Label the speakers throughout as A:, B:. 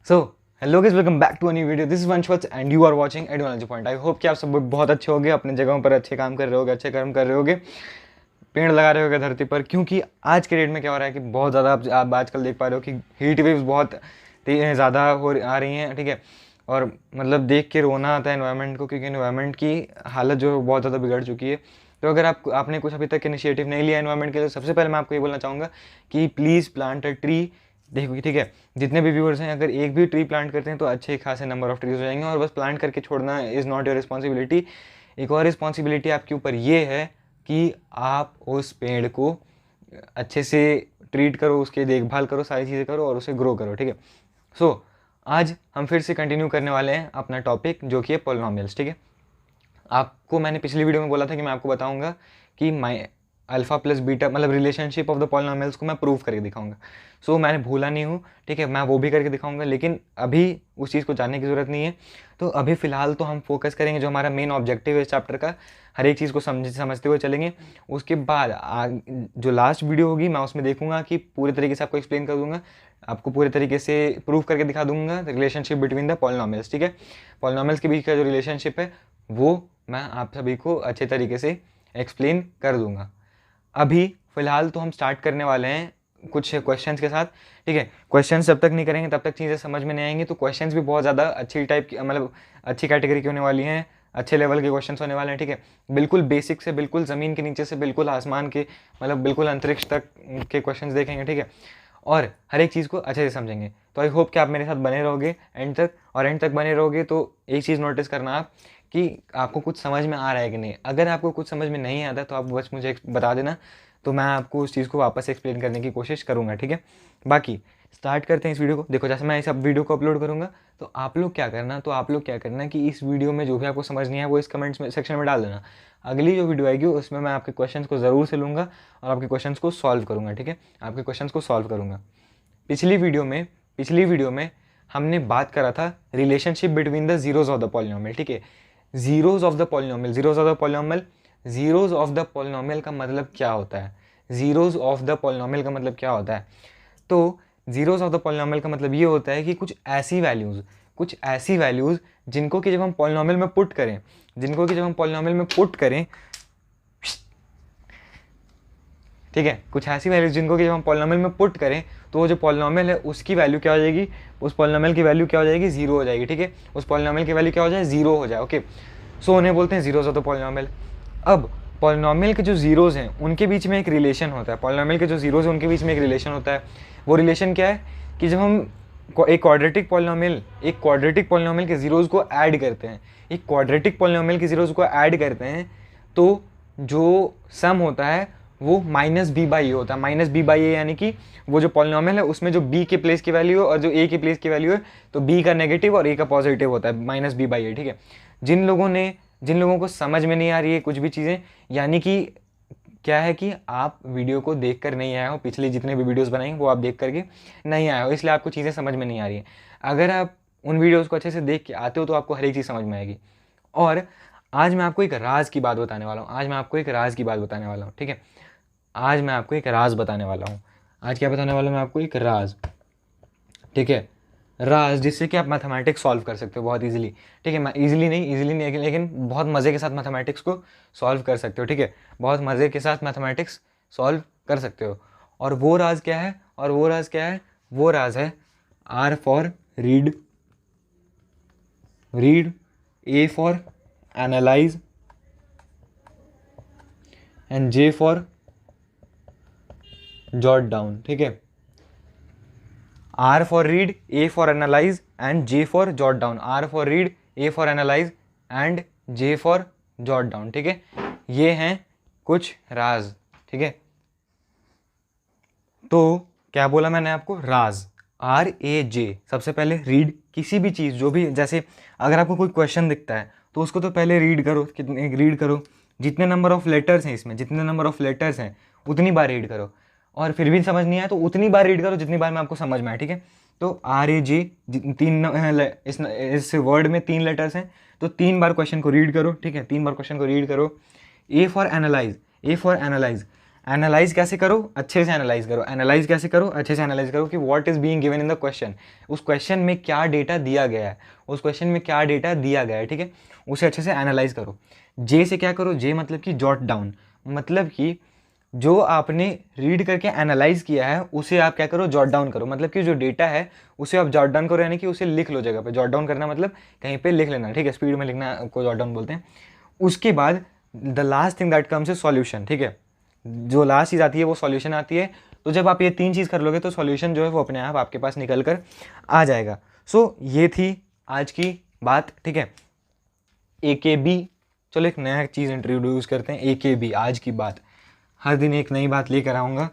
A: So hello guys, welcome back to a new video. This is Vanshvats and you are watching advantage point. I hope कि आप सब बहुत अच्छे होंगे, अपने जगहों पर अच्छे काम कर रहे होगे, अच्छे कर्म कर रहे होगे, पेड़ लगा रहे होगे धरती पर। क्योंकि आज के डेट में क्या हो रहा है कि बहुत ज़्यादा आप आजकल देख पा रहे हो कि हीट वेव्स बहुत ज़्यादा आ रही हैं, ठीक है। और मतलब देख के रोना आता है एनवायरनमेंट को, क्योंकि एनवायरनमेंट की हालत जो है बहुत ज़्यादा बिगड़ चुकी है। तो अगर आपने कुछ अभी तक इनिशिएटिव नहीं लिया एनवायरनमेंट के लिए, सबसे पहले मैं आपको ये बोलना चाहूँगा कि प्लीज़ प्लांट अ ट्री। देखो, ठीक है, जितने भी व्यूअर्स हैं, अगर एक भी ट्री प्लांट करते हैं तो अच्छे खासे नंबर ऑफ ट्रीज हो जाएंगे। और बस प्लांट करके छोड़ना इज़ नॉट योर रिस्पॉन्सिबिलिटी। एक और रिस्पॉन्सिबिलिटी आपके ऊपर ये है कि आप उस पेड़ को अच्छे से ट्रीट करो, उसकी देखभाल करो, सारी चीज़ें करो और उसे ग्रो करो, ठीक है। सो आज हम फिर से कंटिन्यू करने वाले हैं अपना टॉपिक, जो कि है पॉलिनॉमियल्स, ठीक है। आपको मैंने पिछली वीडियो में बोला था कि मैं आपको बताऊंगा कि माई अल्फा प्लस बीटा मतलब रिलेशनशिप ऑफ द पॉलिनॉमियल्स को मैं प्रूव करके दिखाऊंगा। सो मैंने भूला नहीं हूँ, ठीक है, मैं वो भी करके दिखाऊंगा, लेकिन अभी उस चीज़ को जानने की ज़रूरत नहीं है। तो अभी फ़िलहाल तो हम फोकस करेंगे, जो हमारा मेन ऑब्जेक्टिव है इस चैप्टर का, हर एक चीज़ को समझते हुए चलेंगे। उसके बाद जो लास्ट वीडियो होगी मैं उसमें देखूंगा कि पूरे तरीके से आपको एक्सप्लेन कर दूंगा, आपको पूरे तरीके से प्रूव करके दिखा दूंगा रिलेशनशिप बिटवीन द पॉलिनॉमियल्स, ठीक है। पॉलिनॉमियल्स के बीच का जो रिलेशनशिप है वो मैं आप सभी को अच्छे तरीके से एक्सप्लेन कर दूंगा। अभी फ़िलहाल तो हम स्टार्ट करने वाले हैं कुछ क्वेश्चंस के साथ, ठीक है। क्वेश्चंस जब तक नहीं करेंगे तब तक चीज़ें समझ में नहीं आएंगी। तो क्वेश्चंस भी बहुत ज़्यादा अच्छी टाइप की, मतलब अच्छी कैटेगरी की होने वाली हैं, अच्छे लेवल के क्वेश्चंस होने वाले हैं, ठीक है। बिल्कुल बेसिक से बिल्कुल ज़मीन के नीचे से बिल्कुल आसमान के, मतलब बिल्कुल अंतरिक्ष तक के क्वेश्चंस देखेंगे, ठीक है। और हर एक चीज़ को अच्छे से समझेंगे। तो आई होप कि आप मेरे साथ बने रहोगे एंड तक, और एंड तक बने रहोगे तो एक चीज़ नोटिस करना आप कि आपको कुछ समझ में आ रहा है कि नहीं। अगर आपको कुछ समझ में नहीं आता तो आप बस मुझे बता देना, तो मैं आपको उस चीज़ को वापस एक्सप्लेन करने की कोशिश करूँगा, ठीक है। बाकी स्टार्ट करते हैं इस वीडियो को। देखो, जैसे मैं इस अब वीडियो को अपलोड करूँगा तो आप लोग क्या करना कि इस वीडियो में जो भी आपको समझ नहीं है वो इस कमेंट्स में सेक्शन में डाल देना। अगली जो वीडियो आएगी उसमें मैं आपके क्वेश्चंस को ज़रूर से लूँगा और आपके क्वेश्चंस को सॉल्व करूँगा, ठीक है। आपके क्वेश्चंस को सॉल्व करूँगा। पिछली वीडियो में हमने बात करा था relationship between the zeros of the polynomial, ठीक है। Zeros of the polynomial, zeros of the polynomial का मतलब क्या होता है? जीरोज ऑफ द पॉलिनोमियल का मतलब क्या होता है? तो जीरोज ऑफ द पॉलिनोमियल का मतलब ये होता है कि कुछ ऐसी वैल्यूज जिनको कि जब हम पॉलिनोमियल में पुट करें, ठीक है, कुछ ऐसी वैल्यूज जिनको कि जब हम पॉलिनोमियल में पुट करें तो वो जो पॉलिनोमियल है उसकी वैल्यू क्या हो जाएगी, उस पॉलिनोमियल की वैल्यू क्या हो जाएगी, जीरो हो जाएगी, ठीक है। उस पॉलिनोमियल की वैल्यू क्या हो जाए, जीरो हो जाए, ओके। सो उन्हें बोलते हैं जीरोज ऑफ द पॉलिनोमियल। अब पॉलिनोमियल के जो जीरोज हैं उनके बीच में एक रिलेशन होता है, पॉलिनोमियल के जो जीरोज हैं उनके बीच में एक रिलेशन होता है। वो रिलेशन क्या है कि जब हम एक क्वाड्रेटिक पॉलिनोमियल के जीरोज को ऐड करते हैं, तो जो सम होता है वो माइनस बी बाई ए होता है। माइनस बी बाई ए यानी कि वो जो पॉलिनोमियल है उसमें जो बी के प्लेस की वैल्यू है और जो ए के प्लेस की वैल्यू है, तो बी का नेगेटिव और ए का पॉजिटिव होता है, माइनस बी बाई ए, ठीक है। जिन लोगों को समझ में नहीं आ रही है कुछ भी चीज़ें, यानी कि क्या है कि आप वीडियो को देख कर नहीं आए हो, पिछले जितने भी वीडियोस बनाई वो आप देख करके नहीं आए हो, इसलिए आपको चीज़ें समझ में नहीं आ रही है। अगर आप उन वीडियोस को अच्छे से देख के आते हो तो आपको हर एक चीज़ समझ में आएगी। और आज मैं आपको एक राज की बात बताने वाला हूँ, ठीक है। आज मैं आपको एक राज बताने वाला हूँ। आज क्या बताने वाला हूँ मैं आपको, एक राज, ठीक है। राज जिससे कि आप मैथमेटिक्स सॉल्व कर सकते हो बहुत इजीली, ठीक है। मैं इजीली नहीं लेकिन बहुत मज़े के साथ मैथमेटिक्स को सॉल्व कर सकते हो, ठीक है। बहुत मज़े के साथ मैथमेटिक्स सॉल्व कर सकते हो। और वो राज क्या है, वो राज है R for read, A for analyse and J for jot down, ठीक है। R for read, A for analyze and J for jot down। R for read, A for analyze and J for jot down, ठीक है। ये हैं कुछ राज, ठीक है। तो क्या बोला मैंने आपको, राज, RAJ। सबसे पहले रीड, किसी भी चीज़ जो भी, जैसे अगर आपको कोई क्वेश्चन दिखता है तो उसको तो पहले रीड करो, जितने नंबर ऑफ लेटर्स हैं इसमें, उतनी बार रीड करो। और फिर भी समझ नहीं आया तो उतनी बार रीड करो जितनी बार में आपको समझ में आए, ठीक है। तो RAJ इस वर्ड में 3 लेटर्स हैं, तो 3 बार क्वेश्चन को रीड करो, ठीक है, 3 बार क्वेश्चन को रीड करो। A फॉर एनालाइज, एनालाइज कैसे करो, अच्छे से एनालाइज करो, एनालाइज कैसे करो, अच्छे से एनालाइज करो कि what is being given in the question, उस क्वेश्चन में क्या डेटा दिया गया है, उस क्वेश्चन में क्या डेटा दिया गया है, ठीक है, उसे अच्छे से एनालाइज करो। जे से क्या करो, जे मतलब कि जॉट डाउन, मतलब कि जो आपने रीड करके एनालाइज किया है उसे आप क्या करो, जॉट डाउन करो, मतलब कि जो डेटा है उसे आप जॉट डाउन करो, यानी कि उसे लिख लो जगह पे। जॉट डाउन करना मतलब कहीं पे लिख लेना, ठीक है, स्पीड में लिखना को जॉट डाउन बोलते हैं। उसके बाद the last thing that comes is solution, ठीक है, जो लास्ट चीज़ आती है वो सॉल्यूशन आती है। तो जब आप ये 3 चीज़ कर लोगे तो सॉल्यूशन जो है वो अपने आप आपके पास निकल कर आ जाएगा। सो ये थी आज की बात, ठीक है, AKB। चलो एक नया चीज़ इंट्रोड्यूस करते हैं, AKB, आज की बात। हर दिन एक नई बात लेकर आऊँगा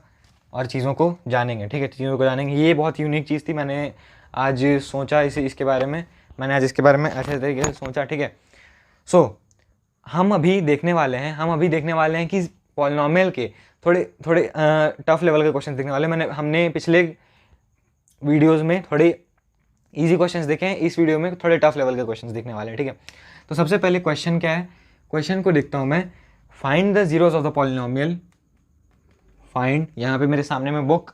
A: और चीज़ों को जानेंगे, ठीक है, चीज़ों को जानेंगे। ये बहुत यूनिक चीज़ थी, मैंने आज सोचा इसके बारे में, मैंने आज इसके बारे में अच्छे तरीके से सोचा, ठीक है। सो हम अभी देखने वाले हैं कि पॉलिनॉमियल के थोड़े टफ लेवल के क्वेश्चन देखने वाले। हमने पिछले वीडियोज़ में थोड़े इजी क्वेश्चंस देखे हैं, इस वीडियो में थोड़े टफ लेवल के क्वेश्चंस देखने वाले हैं, ठीक है। तो सबसे पहले क्वेश्चन क्या है, क्वेश्चन को देखता हूँ मैं। Find the zeros of the polynomial, find, यहाँ पे मेरे सामने में बुक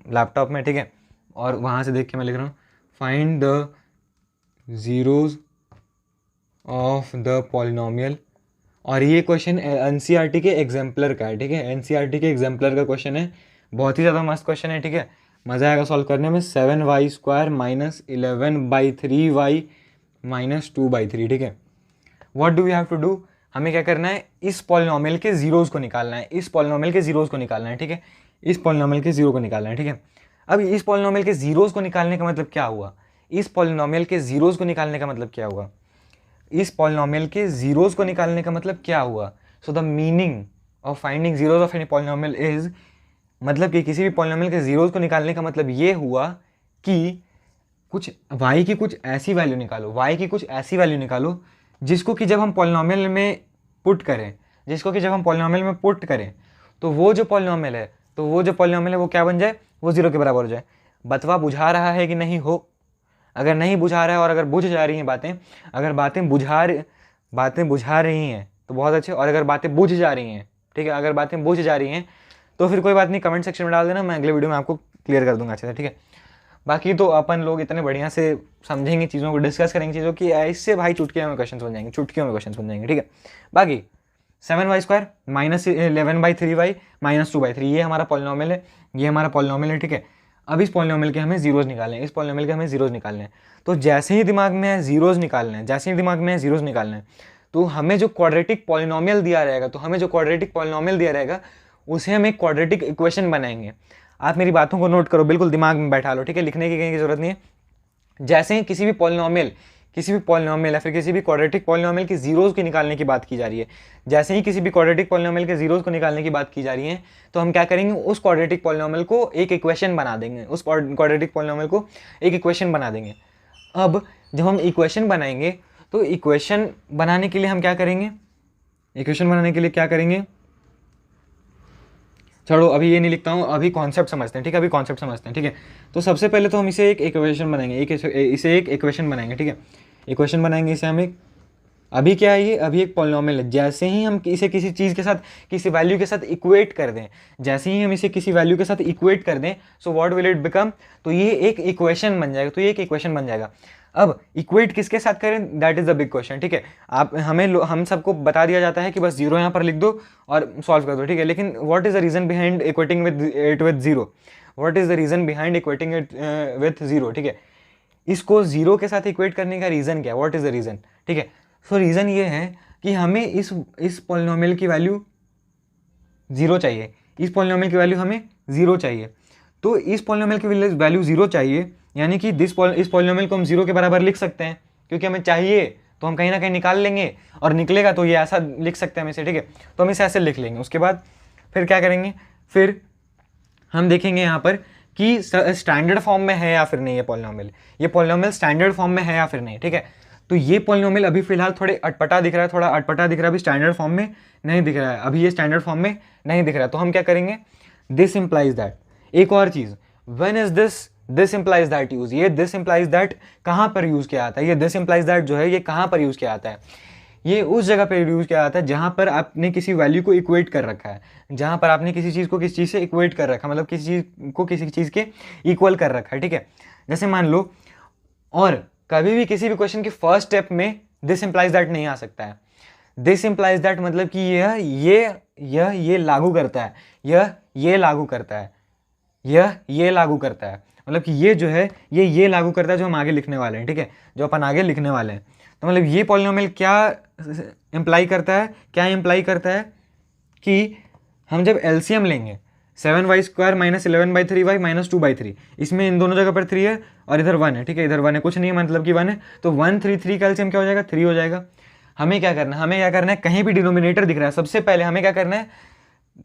A: लैपटॉप में, ठीक है, और वहाँ से देख के मैं लिख रहा हूँ, find the zeros of the polynomial. और ये क्वेश्चन NCERT के एग्जाम्पलर का है, ठीक है, NCERT के एग्जाम्पलर का क्वेश्चन है, बहुत ही ज़्यादा मस्त क्वेश्चन है, ठीक है, मज़ा आएगा सॉल्व करने में। 7y² - 11/3y - 2/3, ठीक है। What do we have to do, हमें क्या करना है, इस पॉलिनॉमियल के जीरोज़ को निकालना है, इस पॉलिनॉमियल के जीरोज़ को निकालना है, ठीक है, इस पॉलिनॉमियल के जीरो को निकालना है, ठीक है। अब इस पॉलिनॉमियल के जीरोज़ को निकालने का मतलब क्या हुआ, इस पॉलिनॉमियल के जीरोज़ को निकालने का मतलब क्या हुआ, इस पॉलिनॉमियल के जीरोज़ को निकालने का मतलब क्या हुआ। So the meaning of finding zeros of any polynomial is, मतलब कि किसी भी पॉलिनॉमियल के जीरोज़ को निकालने का मतलब ये हुआ कि कुछ y की कुछ ऐसी वैल्यू निकालो, y की कुछ ऐसी वैल्यू निकालो जिसको कि जब हम पॉलिनॉमियल में पुट करें, तो वो जो पॉलिनॉमियल है वो क्या बन जाए, वो जीरो के बराबर हो जाए। बतवा बुझा रहा है कि नहीं हो, अगर नहीं बुझा रहा है और अगर बुझ जा रही हैं बातें, अगर बातें बुझा रही हैं तो बहुत अच्छे, और अगर बातें बुझ जा रही हैं, ठीक है, अगर बातें बुझ जा रही हैं तो फिर कोई बात नहीं, कमेंट सेक्शन में डाल देना, मैं अगले वीडियो में आपको क्लियर कर दूंगा अच्छे से, ठीक है। बाकी तो अपन लोग इतने बढ़िया से समझेंगे चीज़ों को, डिस्कस करेंगे चीज़ों की, इससे भाई चुटकियों में क्वेश्चन बन जाएंगे, ठीक है। बाकी 7y² - 11/3y - 2/3 ये हमारा पॉलिनॉमियल है, ठीक है। अब इस पॉलिनॉमियल के हमें जीरोज़ निकालने हैं, तो जैसे ही दिमाग में है जीरोज़ निकालने हैं, तो हमें जो क्वाड्रेटिक पॉलिनॉमियल दिया रहेगा उसे हम एक क्वाड्रेटिक इक्वेशन बनाएंगे। आप मेरी बातों को नोट करो, बिल्कुल दिमाग में बैठा लो, ठीक है, लिखने की कहीं की जरूरत नहीं है। जैसे ही किसी भी पॉलिनॉमियल या फिर किसी भी क्वाड्रेटिक पॉलिनॉमियल की जीरोज़ की निकालने की बात की जा रही है, तो हम क्या करेंगे, उस क्वाड्रेटिक पॉलिनॉमियल को एक इक्वेशन बना देंगे। अब जब हम इक्वेशन बनाएंगे तो इक्वेशन बनाने के लिए हम क्या करेंगे, चलो अभी ये नहीं लिखता हूँ, अभी कॉन्सेप्ट समझते हैं, ठीक है, तो सबसे पहले तो हम इसे एक इक्वेशन बनाएंगे, ठीक है, इक्वेशन बनाएंगे इसे हम एक, अभी क्या है ये, अभी एक पॉलिनॉमियल है। जैसे ही हम इसे किसी चीज़ के साथ, किसी वैल्यू के साथ इक्वेट कर दें, सो व्हाट विल इट बिकम, तो ये एक इक्वेशन बन जाएगा, अब इक्वेट किसके साथ करें, that is the big question, ठीक है। हम सबको बता दिया जाता है कि बस जीरो यहाँ पर लिख दो और सॉल्व कर दो, ठीक है, लेकिन what is the reason behind equating with zero, ठीक है, इसको जीरो के साथ इक्वेट करने का रीजन क्या है, व्हाट इज द रीजन, ठीक है। सो रीजन ये है कि हमें इस पॉलिनॉमियल की वैल्यू जीरो चाहिए, हमें जीरो चाहिए, तो इस पॉलिनॉमियल की वैल्यू जीरो चाहिए, यानी कि इस पॉलिनॉमियल को हम जीरो के बराबर लिख सकते हैं, क्योंकि हमें चाहिए तो हम कहीं ना कहीं निकाल लेंगे, और निकलेगा तो ये ऐसा लिख सकते हैं हम इसे, ठीक है, तो हम इसे ऐसे लिख लेंगे। उसके बाद फिर क्या करेंगे, फिर हम देखेंगे यहाँ पर कि स्टैंडर्ड फॉर्म में है या फिर नहीं, ये पॉलिनॉमियल स्टैंडर्ड फॉर्म में है या फिर नहीं, ठीक है। तो ये पॉलिनॉमियल अभी फिलहाल थोड़ा अटपटा दिख रहा है, अभी स्टैंडर्ड फॉर्म में नहीं दिख रहा है, तो हम क्या करेंगे, दिस इंप्लाइज दैट, एक और चीज़, when is this implies that use, ये दिस इंप्लाइज दैट कहाँ पर यूज़ किया आता है, ये दिस इंप्लाइज दैट जो है ये कहाँ पर यूज़ किया आता है, ये उस जगह पे यूज़ किया जाता है जहाँ पर आपने किसी वैल्यू को इक्वेट कर रखा है, जहाँ पर आपने किसी चीज़ को किसी चीज़ से इक्वेट कर रखा है, मतलब किसी चीज़ को किसी चीज़ के इक्वल कर रखा है, ठीक है। जैसे मान लो, और कभी भी किसी भी क्वेश्चन के फर्स्ट स्टेप में दिस इम्प्लाइज दैट नहीं आ सकता है। दिस इम्प्लाइज दैट मतलब कि ये लागू करता है, ये लागू करता है, ये लागू करता है, मतलब कि ये जो है ये लागू करता है जो हम आगे लिखने वाले हैं, ठीक है, जो अपन आगे लिखने वाले हैं। तो मतलब ये पॉलिनोमियल क्या इम्प्लाई करता है, क्या इम्प्लाई करता है कि हम जब एलसीएम लेंगे 7y² - 11/3y - 2/3, इसमें इन दोनों जगह पर 3 है और इधर 1 है, ठीक है, इधर 1 है, कुछ नहीं है मतलब कि 1 है, तो 1 3 3 का एलसीएम क्या हो जाएगा, 3 हो जाएगा। हमें क्या करना है, हमें क्या करना है, कहीं भी डिनोमिनेटर दिख रहा है, सबसे पहले हमें क्या करना है,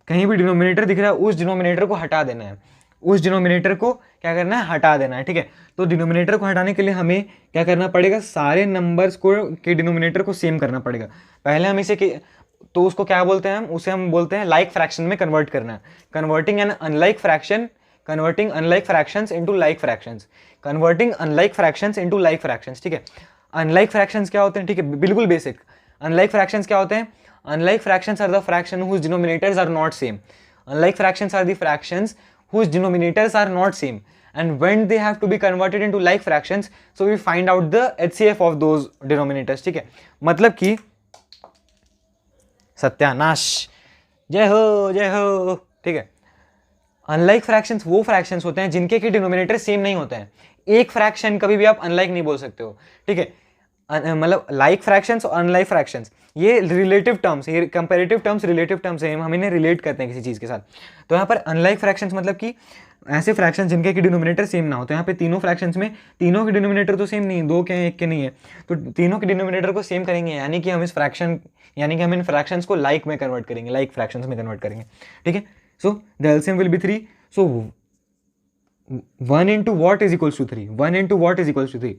A: कहीं भी डिनोमिनेटर दिख रहा है उस डिनोमिनेटर को हटा देना है, उस डिनोमिनेटर को क्या करना है, हटा देना है, ठीक है। तो डिनोमिनेटर को हटाने के लिए हमें क्या करना पड़ेगा, सारे नंबर्स को के डिनोमिनेटर को सेम करना पड़ेगा। पहले हम इसे तो उसको क्या बोलते हैं, उसे हम बोलते हैं लाइक फ्रैक्शन में कन्वर्ट करना है, converting an unlike fraction, converting unlike fractions into like fractions, converting unlike fractions into like fractions, ठीक है। अनलाइक फ्रैक्शंस क्या होते हैं, ठीक है, बिल्कुल बेसिक। अनलाइक फ्रैक्शंस क्या होते हैं, unlike fractions are the fraction whose denominators are not same, unlike fractions are the fractions whose denominators are not same, and when they have to be converted into like fractions, so we find out the HCF of those denominators, ठीक है। मतलब कि सत्यानाश, जय हो, ठीक है। Unlike fractions वो फ्रैक्शंस होते हैं जिनके के डिनोमिनेटर सेम नहीं होते हैं। एक फ्रैक्शन कभी भी आप अनलाइक नहीं बोल सकते हो, ठीक है। मतलब लाइक फ्रैक्शंस और अनलाइक फ्रैक्शंस ये रिलेटिव टर्म्स, ये कंपैरेटिव टर्म्स, रिलेटिव टर्म्स है, हम इन्हें रिलेट करते हैं किसी चीज़ के साथ। तो यहाँ पर अनलाइक फ्रैक्शंस मतलब कि ऐसे फ्रैक्शंस जिनके की डिनोमिनेटर सेम ना हो। तो यहाँ पे तीनों फ्रैक्शंस में तीनों के डिनोमिनेटर तो सेम नहीं है, दो के हैं, एक के नहीं है, तो तीनों के डिनोमिनेटर को सेम करेंगे, यानी कि हम इन फ्रैक्शंस को लाइक में कन्वर्ट करेंगे, लाइक फ्रैक्शंस में कन्वर्ट करेंगे, ठीक है। So the LCM will be 3, so 1 into what is equals to 3, 1 into what is equals to 3,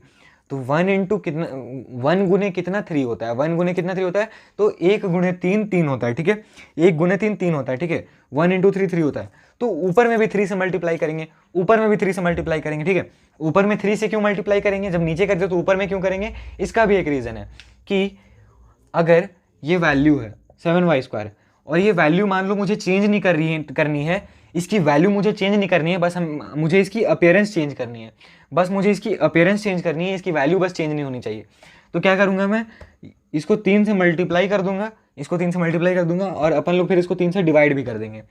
A: तो 1 into कितना, 1 गुने कितना 3 होता है, 1 गुने कितना 3 होता है, तो 1 गुने 3 3 होता है, ठीक है, 1 गुने 3 3 होता है, ठीक है, 1 into 3 3 होता है। तो ऊपर में भी 3 से मल्टीप्लाई करेंगे, ऊपर में भी 3 से मल्टीप्लाई करेंगे, ठीक है। ऊपर में 3 से क्यों मल्टीप्लाई करेंगे, जब नीचे करते तो ऊपर में क्यों करेंगे, इसका भी एक रीज़न है कि अगर ये वैल्यू है 7y² और ये वैल्यू मान लो मुझे चेंज नहीं करनी है, इसकी वैल्यू मुझे चेंज नहीं करनी है, बस मुझे इसकी अपीयरेंस चेंज करनी है, बस मुझे इसकी अपीयरेंस चेंज करनी है, इसकी वैल्यू बस चेंज नहीं होनी चाहिए। तो क्या करूँगा मैं, इसको 3 से मल्टीप्लाई कर दूंगा, इसको 3 से मल्टीप्लाई कर दूंगा, और अपन लोग फिर इसको 3 से डिवाइड भी कर देंगे।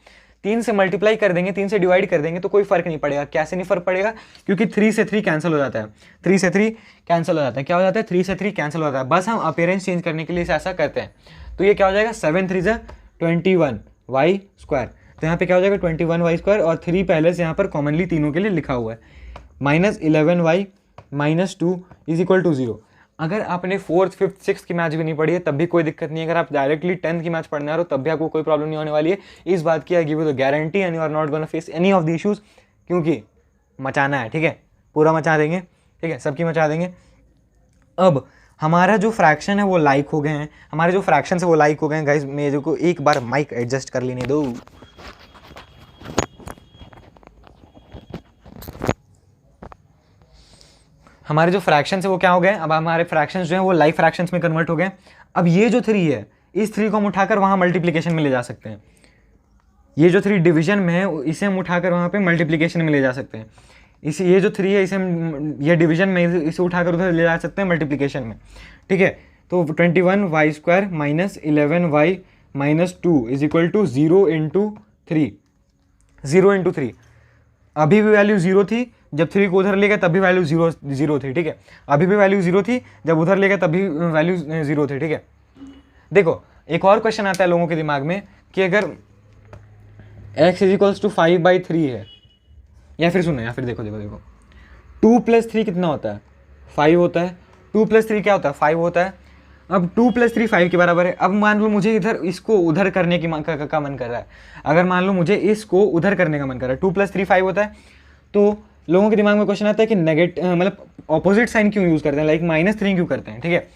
A: 3 से मल्टीप्लाई कर देंगे, 3 से डिवाइड कर देंगे, तो कोई फर्क नहीं पड़ेगा। कैसे नहीं फर्क पड़ेगा, क्योंकि 3 से 3 कैंसिल हो जाता है, 3 से 3 कैंसिल हो जाता है, क्या हो जाता है, 3 से 3 कैंसिल हो जाता है, बस हम अपीयरेंस चेंज करने के लिए ऐसा करते हैं। तो ये क्या हो जाएगा, 7 3 21y², तो यहाँ पे क्या हो जाएगा 21y², और 3 पहले से यहाँ पर कॉमनली तीनों के लिए लिखा हुआ है, -11y - 2 = 0। अगर आपने 4th 5th 6th की मैथ भी नहीं पढ़ी है तब भी कोई दिक्कत नहीं है, अगर आप डायरेक्टली 10th की मैथ पढ़ने आ रहे हो तब भी आपको कोई प्रॉब्लम नहीं होने वाली है। इस बात की I give you the guarantee, and you are not gonna face any of the issues, क्योंकि मचाना है, ठीक है, पूरा मचा देंगे, ठीक है, सबकी मचा देंगे। अब हमारा जो फ्रैक्शन है वो लाइक हो गए हैं, हमारे जो फ्रैक्शन है वो लाइक हो गए हैं। गाइस मेरे को एक बार माइक एडजस्ट कर लेने दो। हमारे जो फ्रैक्शंस है वो क्या हो गए, अब हमारे फ्रैक्शंस जो हैं वो लाइक फ्रैक्शंस में कन्वर्ट हो गए। अब ये जो 3 है, इस 3 को हम उठाकर वहाँ मल्टीप्लिकेशन में ले जा सकते हैं। ये जो 3 डिवीजन में है इसे हम उठाकर वहाँ पे मल्टीप्लिकेशन में ले जा सकते हैं। ये जो 3 है इसे हम ये डिवीजन में इसे उठाकर उधर ले जा सकते हैं मल्टीप्लिकेशन में, ठीक है। तो 21y² - 11y - 2 = 0 × 3, 0 × 3। अभी भी वैल्यू 0 थी, जब 3 को उधर ले गया तब भी वैल्यू 0 थी, ठीक है। अभी भी वैल्यू 0 थी, जब उधर ले गया तब भी वैल्यू 0 थी, ठीक है। देखो एक और क्वेश्चन आता है लोगों के दिमाग में कि अगर x = 5/3 है, या फिर सुनो, या फिर देखो 2 + 3 कितना होता है, 5 होता है। 2 + 3 क्या होता है, 5 होता है। अब 2 + 3 5 के बराबर है। अब मान लो मुझे इधर इसको उधर करने की का मन कर रहा है, अगर मान लो मुझे इसको उधर करने का मन कर रहा है, 2 + 3 5 होता है, तो लोगों के दिमाग में क्वेश्चन आता है कि मतलब ऑपोजिट साइन क्यों यूज़ करते हैं, लाइक -3 क्यों करते हैं, ठीक है।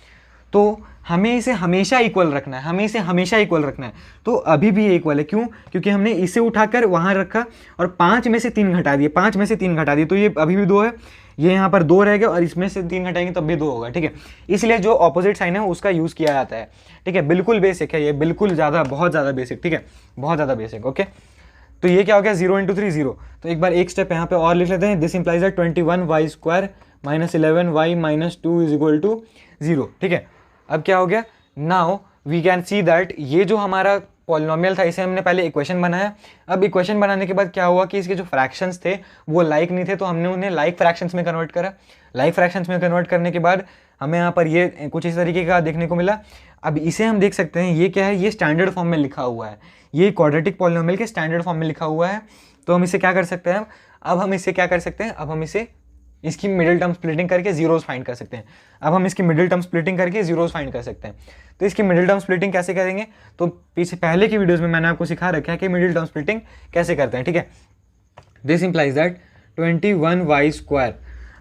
A: तो हमें इसे हमेशा इक्वल रखना है, हमें इसे हमेशा इक्वल रखना है। तो अभी भी ये इक्वल है, क्यों? क्योंकि हमने इसे उठाकर वहाँ रखा और 5 में से 3 घटा दिए, 5 में से 3 घटा दिए, तो ये अभी भी 2 है, ये यहाँ पर 2 रह गया और इसमें से 3 घटाएंगे तब भी 2 होगा, ठीक है। इसलिए जो ऑपोजिट साइन है उसका यूज़ किया जाता है, ठीक है। बिल्कुल बेसिक है ये, बिल्कुल ज़्यादा, बहुत ज़्यादा बेसिक, ठीक है, बहुत ज़्यादा बेसिक, ओके। तो ये क्या हो गया, 0 × 3 0। तो एक बार एक स्टेप यहाँ पे और लिख लेते हैं। This implies that 21y² - 11y - 2 = 0, ठीक है। अब क्या हो गया, now we can see that ये जो हमारा पॉलिनोमियल था इसे हमने पहले इक्वेशन बनाया। अब इक्वेशन बनाने के बाद क्या हुआ कि इसके जो फ्रैक्शंस थे वो लाइक नहीं थे, तो हमने उन्हें लाइक फ्रैक्शंस में कन्वर्ट करा। लाइक फ्रैक्शंस में कन्वर्ट करने के बाद हमें यहाँ पर ये कुछ इस तरीके का देखने को मिला। अब इसे हम देख सकते हैं, ये क्या है, ये स्टैंडर्ड फॉर्म में लिखा हुआ है, ये क्वाड्रेटिक पॉलिनोमियल के स्टैंडर्ड फॉर्म में लिखा हुआ है। तो हम इसे क्या कर सकते हैं, अब हम इसे क्या कर सकते हैं, अब हम इसे इसकी मिडिल टर्म स्प्लिटिंग करके जीरोस फाइंड कर सकते हैं। अब हम इसकी मिडिल टर्म स्प्लिटिंग करके जीरोस फाइंड कर सकते हैं। तो इसकी मिडिल टर्म स्प्लिटिंग कैसे करेंगे, तो पीछे पहले की वीडियोस में मैंने आपको सिखा रखा है कि मिडिल टर्म स्प्लिटिंग कैसे करते हैं, ठीक है। This implies that 21y²।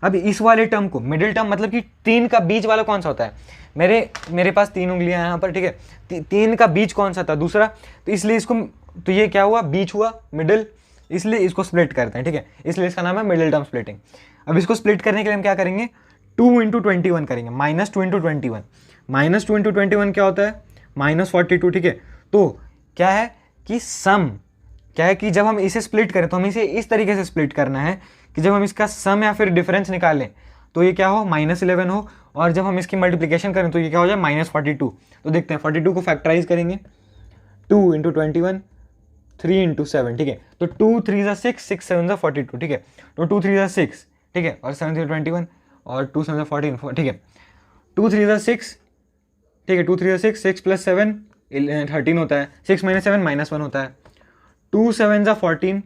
A: अब इस वाले टर्म को मिडिल टर्म मतलब कि 3 का बीच वाला कौन सा होता है, मेरे पास 3 उंगलियां हैं यहाँ पर, ठीक है। 3 का बीच कौन सा था, दूसरा, तो इसलिए इसको, तो ये क्या हुआ, बीच हुआ, मिडिल, इसलिए इसको स्प्लिट करते हैं, ठीक है। इसलिए इसका नाम है मिडिल टर्म स्प्लिटिंग। अब इसको स्प्लिट करने के लिए हम क्या करेंगे, 2 × 21 करेंगे, -2 × 21। -2 × 21 क्या होता है, -42, ठीक है। तो क्या है कि सम, क्या है कि जब हम इसे स्प्लिट करें तो हमें इसे इस तरीके से स्प्लिट करना है कि जब हम इसका सम या फिर डिफरेंस निकालें तो ये क्या हो, -11 हो, और जब हम इसकी मल्टीप्लिकेशन करें तो ये क्या हो जाए, -42। तो देखते हैं, 42 को फैक्टराइज करेंगे, 2 × 21, 3 × 7, ठीक है। तो 2 × 3 = 6, 6 × 7 = 42, ठीक है। तो 2 × 3 = 6, ठीक है, और 7 × 3 = 21, और 2 × 7 = 14, ठीक है। 2 × 3 = 6, ठीक है, 2 × 3 = 6, 6 + 7 13 होता है, 6 - 7 -1 होता है, 2 × 7 = 14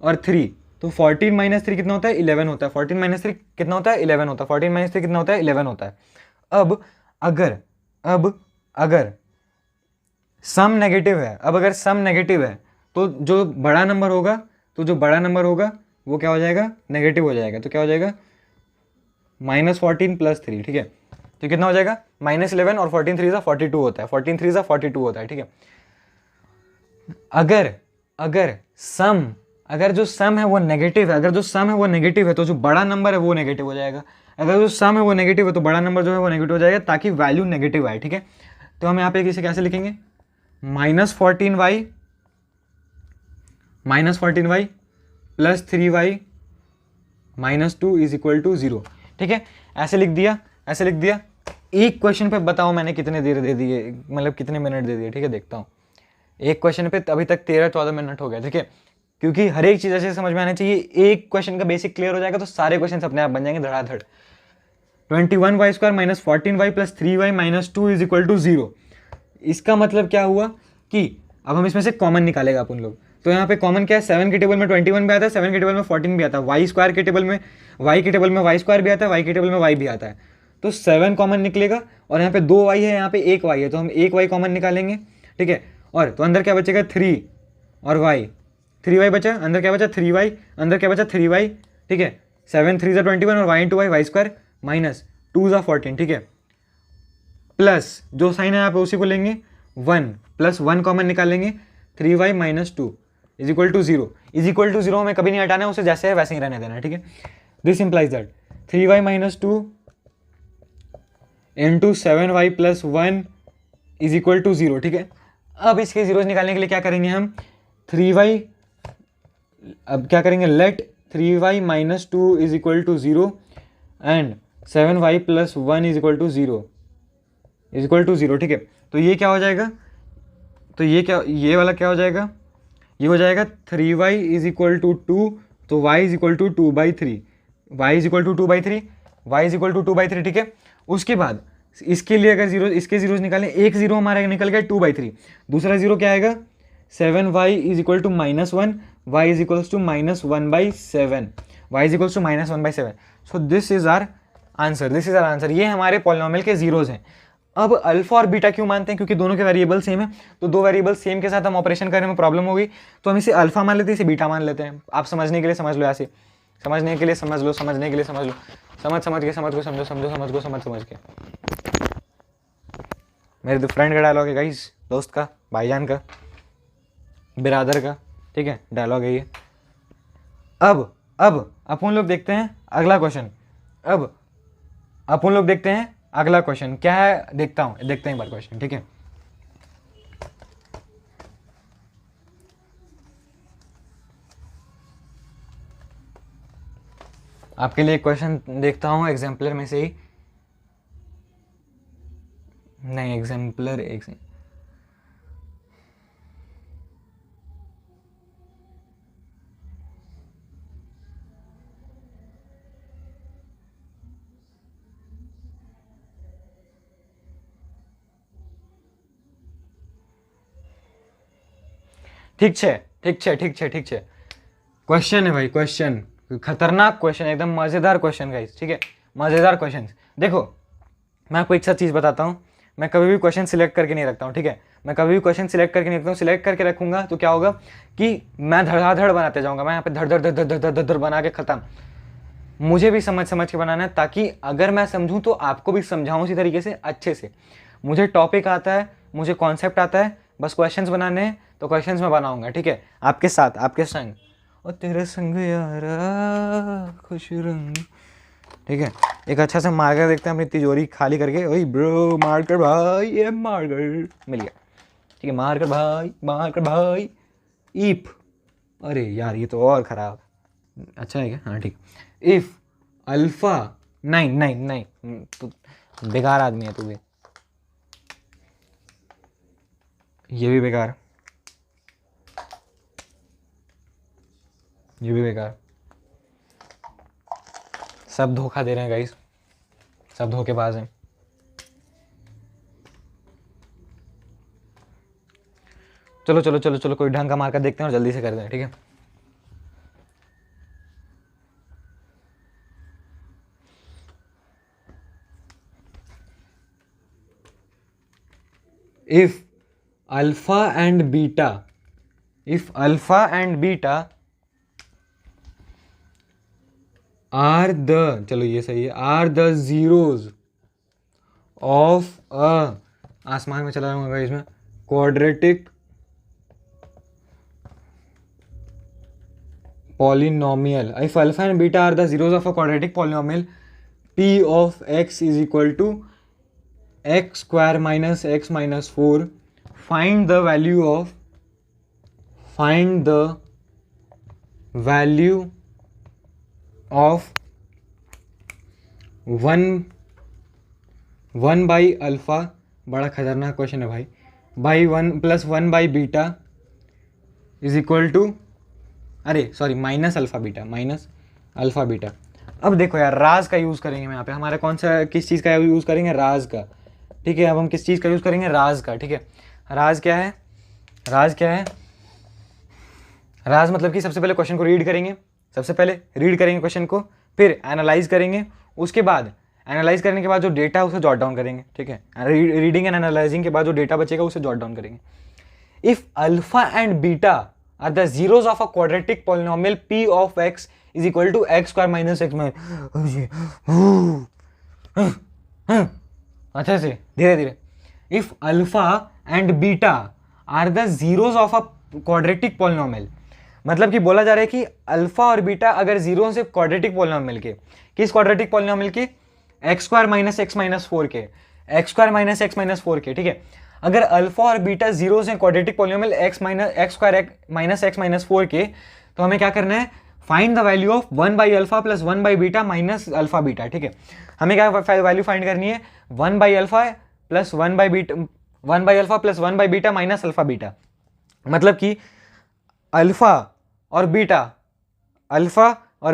A: और 3, तो 14 - 3 कितना होता है, 11 होता है। 14 - 3 कितना होता है, 11 होता है। 14 - 3 कितना होता है, 11 होता है। अब अगर सम नेगेटिव है, अब अगर सम नेगेटिव है तो जो बड़ा नंबर होगा वो क्या हो जाएगा, नेगेटिव हो जाएगा। तो क्या हो जाएगा, -14 + 3, ठीक है। तो कितना हो जाएगा, -11, और 14 × 3 = 42 होता है, 14 × 3 = 42 होता है, ठीक है। अगर जो सम है वो नेगेटिव है, तो जो बड़ा नंबर है वो नेगेटिव हो जाएगा। अगर जो सम है वो नेगेटिव है तो बड़ा नंबर जो है वो नेगेटिव हो जाएगा, ताकि वैल्यू नेगेटिव आए, ठीक है। तो हम यहाँ पे इसे कैसे लिखेंगे, -14y + 3y - 2 = 0, ठीक है। ऐसे लिख दिया। एक क्वेश्चन पे बताओ मैंने कितने देर दे दिए, मतलब कितने मिनट दे दिए, ठीक है, देखता हूँ। एक क्वेश्चन पे अभी तक 13-14 मिनट हो गए, ठीक है। क्योंकि हर एक चीज़ ऐसे समझ में आना चाहिए। एक क्वेश्चन का बेसिक क्लियर हो जाएगा तो सारे क्वेश्चन अपने आप बन जाएंगे धड़ाधड़। 21y² - 14y + 3y - 2 = 0। इसका मतलब क्या हुआ कि अब हम इसमें से कॉमन निकालेगा अपन लोग। तो यहाँ पे कॉमन क्या है, 7 के टेबल में 21 भी आता है, 7 के टेबल में 14 भी आता है, y² के टेबल में y के टेबल में y² भी आता है, y के टेबल में y भी आता है। तो 7 कॉमन निकलेगा, और यहाँ पे 2y है, यहाँ पे 1y है, तो हम 1y कॉमन निकालेंगे, ठीक है। और तो अंदर क्या बचेगा, 3 और y, 3y बचा, अंदर क्या बचा, 3y, अंदर क्या बचा, 3y, ठीक है। 7 × 3 = 21, और y × y, y² - 2 = 14, ठीक है। प्लस जो साइन है यहाँ पे उसी को लेंगे, 1 + 1 कॉमन निकालेंगे, 3y - 2 = 0। = हमें कभी नहीं हटाना है, उसे जैसे है वैसे ही रहने देना है, ठीक है। This implies that 3y - 2 × 7y + 1 = 0, ठीक है। अब इसके जीरोस निकालने के लिए क्या करेंगे हम, 3y, अब क्या करेंगे, लेट 3y - 2 = 0 एंड 7y + 1 = 0, ठीक है। तो ये क्या हो जाएगा, तो ये वाला क्या हो जाएगा, ये हो जाएगा 3y = 2, तो y = 2/3, y = 2/3, ठीक है। उसके बाद इसके लिए अगर इसके जीरोस निकालें, एक जीरो हमारा निकल गया 2/3, दूसरा जीरो क्या आएगा, 7y = -1, y = -1/7, y = -1/7। So this is our answer. ये हमारे पॉलिनोमियल के जीरोस हैं। अब अल्फा और बीटा क्यों मानते हैं, क्योंकि दोनों के वेरिएबल सेम है, तो दो वेरिएबल सेम के साथ हम ऑपरेशन करने में प्रॉब्लम होगी, तो हम इसे अल्फा मान लेते हैं, इसे बीटा मान लेते हैं। आप समझने के लिए समझ लो, ऐसे समझने के लिए समझ लो, समझ के समझ के मेरे फ्रेंड का डायलॉग है गाइस, दोस्त का, भाईजान का, बिरादर का, ठीक है, डायलॉग है ये। अब अपन लोग देखते हैं अगला क्वेश्चन। अब अपन लोग देखते हैं अगला क्वेश्चन क्या है, देखते हैं एक बार क्वेश्चन, ठीक है। आपके लिए एक क्वेश्चन देखता हूं एग्जाम्पलर में से ही, नहीं एग्जाम्पलर एक से, ठीक છે क्वेश्चन है भाई, क्वेश्चन खतरनाक क्वेश्चन, एकदम मज़ेदार क्वेश्चन गाइस, ठीक है, मज़ेदार क्वेश्चन। देखो मैं आपको एक साथ चीज़ बताता हूँ, मैं कभी भी क्वेश्चन सिलेक्ट करके नहीं रखता हूँ, ठीक है, मैं कभी भी क्वेश्चन सिलेक्ट करके नहीं रखता हूँ। सिलेक्ट करके रखूंगा तो क्या होगा कि मैं धड़ाधड़ बनाते जाऊँगा, मैं यहाँ पे धड़ धड़ धड़ धड़ धड़ धड़ धड़ बना के ख़त्म। मुझे भी समझ के बनाना है, ताकि अगर मैं समझूँ तो आपको भी समझाऊँ उसी तरीके से, अच्छे से। मुझे टॉपिक आता है, मुझे कॉन्सेप्ट आता है, बस क्वेश्चंस बनाने हैं तो क्वेश्चंस मैं बनाऊंगा, ठीक है, आपके साथ, आपके संग, और तेरे संग यारा खुश रंग, ठीक है। एक अच्छा सा मार्कर देखते हैं अपनी तिजोरी खाली करके, ओए ब्रो मार्कर भाई, ये मार्कर मिल गया, ठीक है, मार्कर भाई इफ, अरे यार ये तो और ख़राब, अच्छा है क्या, हाँ ठीक, इफ अल्फा, नहीं तू बेकार आदमी है तू भी, ये भी बेकार, ये भी बेकार, सब धोखा दे रहे हैं गाइस, सब धोखेबाज हैं। चलो कोई ढंग का मार्कर देखते हैं और जल्दी से कर दें, ठीक है। If alpha and beta, are the, चलो ये सही है, are the zeros of a, आसमान में चला जाऊंगा इसमें, quadratic polynomial, if alpha and beta are the zeros of a quadratic polynomial, p of x is equal to x square minus x minus 4, find the value of 1 by alpha, बड़ा खतरनाक question है भाई, by 1 plus 1 by beta is equal to, अरे sorry minus alpha beta. अब देखो यार, राज का use करेंगे, यहाँ पे हमारा कौन सा, किस चीज़ का यूज़ करेंगे, राज का, ठीक है। अब हम किस चीज़ का यूज़ करेंगे, राज का, ठीक है। राज क्या है, राज मतलब कि सबसे पहले क्वेश्चन को रीड करेंगे, क्वेश्चन को, फिर एनालाइज करेंगे, उसके बाद एनालाइज करने के बाद जो डेटा है उसे जॉट डाउन करेंगे, ठीक है। रीडिंग एंड एनालाइजिंग के बाद जो डेटा बचेगा उसे जॉट डाउन करेंगे। If alpha and beta are the zeros of a quadratic polynomial p of x is equal to x square minus x minus, अच्छे से धीरे धीरे, if alpha and beta are the zeros of a quadratic polynomial, मतलब कि बोला जा रहा है कि अल्फा और बीटा अगर जीरो से क्वाड्रेटिक पॉलिनोमियल के, किस क्वाड्रेटिक पॉलिनोमियल के, x square minus x minus 4 के, ठीक है। अगर अल्फा और बीटा जीरो से quadratic polynomial x square minus x minus 4 के, तो हमें क्या करना है, find the value of 1 by alpha plus 1 by beta minus alpha beta, ठीक है। हमें क्या वैल्यू फाइंड करनी है, 1 by alpha plus 1 by beta, 1 by alpha plus 1 by beta minus alpha beta, मतलब कि अल्फा और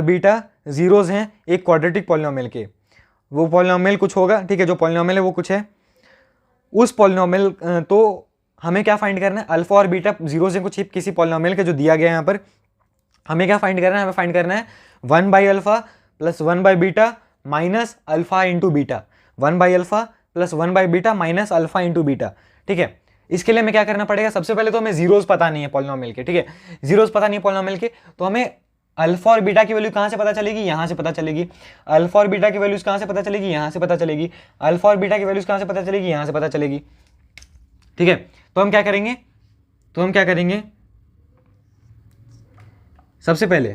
A: बीटा जीरोज हैं एक क्वाड्रेटिक पॉलिनोमियल के, वो पॉलिनोमियल कुछ होगा, ठीक है, जो पॉलिनोमियल है वो कुछ है, उस पॉलिनोमियल, तो हमें क्या फाइंड करना है, अल्फा और बीटा जीरोज हैं कुछ किसी पॉलिनोमियल के जो दिया गया है यहाँ पर, हमें क्या फाइंड करना है, हमें फाइंड करना है 1 by alpha plus 1 by beta minus alpha into beta, 1 by alpha plus 1 by beta minus alpha into beta, ठीक है। इसके लिए हमें क्या करना पड़ेगा, सबसे पहले तो हमें जीरोज पता नहीं है पॉलिनोमियल के, ठीक है, जीरोज पता नहीं है पॉलिनोमियल के, तो हमें अल्फा और बीटा की वैल्यू कहाँ से पता चलेगी, यहाँ से पता चलेगी। अल्फा और बीटा की वैल्यूज कहाँ से पता चलेगी, यहाँ से पता चलेगी। अल्फा और बीटा की वैल्यूज कहाँ से पता चलेगी, यहाँ से पता चलेगी, ठीक है, तो हम क्या करेंगे सबसे पहले